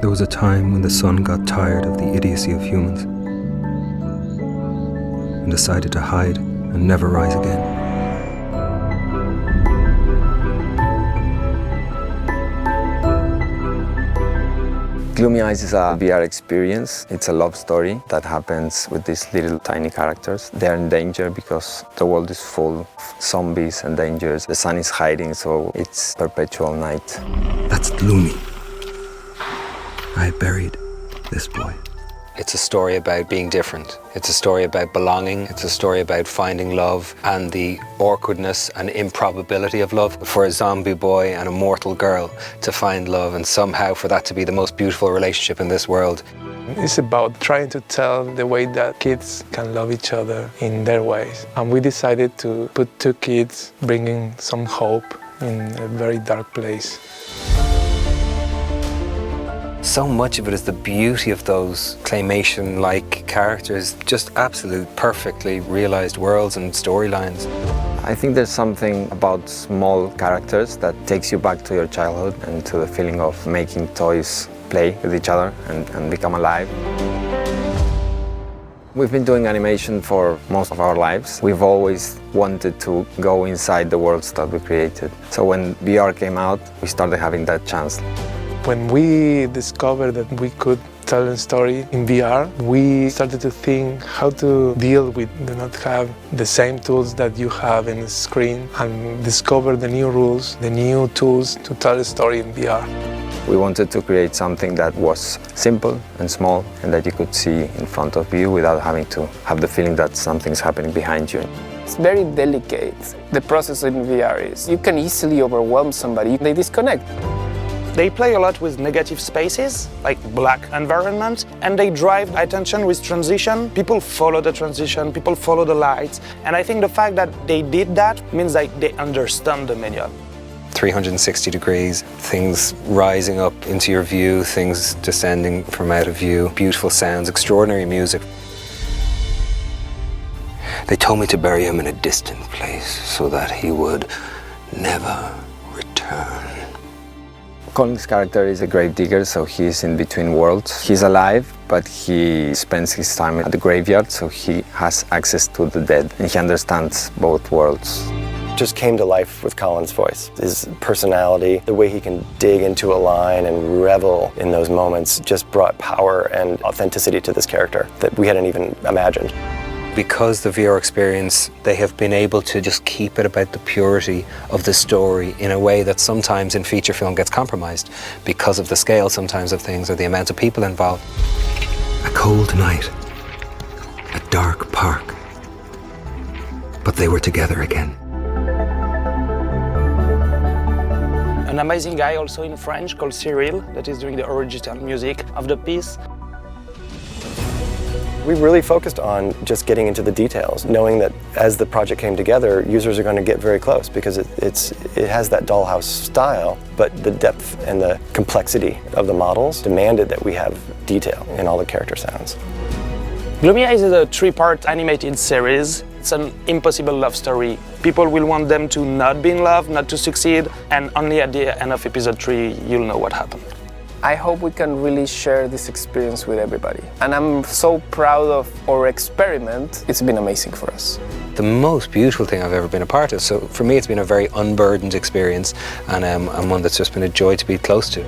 There was a time when the sun got tired of the idiocy of humans and decided to hide and never rise again. Gloomy Eyes is a VR experience. It's a love story that happens with these little tiny characters. They're in danger because the world is full of zombies and dangers. The sun is hiding, so it's perpetual night. That's gloomy. I buried this boy. It's a story about being different. It's a story about belonging. It's a story about finding love and the awkwardness and improbability of love. For a zombie boy and a mortal girl to find love and somehow for that to be the most beautiful relationship in this world. It's about trying to tell the way that kids can love each other in their ways. And we decided to put two kids bringing some hope in a very dark place. So much of it is the beauty of those claymation-like characters, just absolute perfectly realized worlds and storylines. I think there's something about small characters that takes you back to your childhood and to the feeling of making toys play with each other and become alive. We've been doing animation for most of our lives. We've always wanted to go inside the worlds that we created. So when VR came out, we started having that chance. When we discovered that we could tell a story in VR, we started to think how to deal with do not have the same tools that you have in the screen and discover the new rules, the new tools to tell a story in VR. We wanted to create something that was simple and small and that you could see in front of you without having to have the feeling that something's happening behind you. It's very delicate. The process in VR is you can easily overwhelm somebody. They disconnect. They play a lot with negative spaces, like black environment, and they drive attention with transition. People follow the transition, people follow the lights, and I think the fact that they did that means that they understand the medium. 360 degrees, things rising up into your view, things descending from out of view, beautiful sounds, extraordinary music. They told me to bury him in a distant place so that he would never return. Colin's character is a grave digger, so he's in between worlds. He's alive, but he spends his time at the graveyard, so he has access to the dead, and he understands both worlds. Just came to life with Colin's voice. His personality, the way he can dig into a line and revel in those moments just brought power and authenticity to this character that we hadn't even imagined. Because the VR experience, they have been able to just keep it about the purity of the story in a way that sometimes in feature film gets compromised because of the scale sometimes of things or the amount of people involved. A cold night, a dark park, but they were together again. An amazing guy also in French called Cyril that is doing the original music of the piece. We really focused on just getting into the details, knowing that as the project came together, users are going to get very close because it has that dollhouse style, but the depth and the complexity of the models demanded that we have detail in all the character sounds. Gloomy Eyes is a three-part animated series. It's an impossible love story. People will want them to not be in love, not to succeed, and only at the end of episode 3 you'll know what happened. I hope we can really share this experience with everybody. And I'm so proud of our experiment. It's been amazing for us. The most beautiful thing I've ever been a part of. So for me, it's been a very unburdened experience and one that's just been a joy to be close to.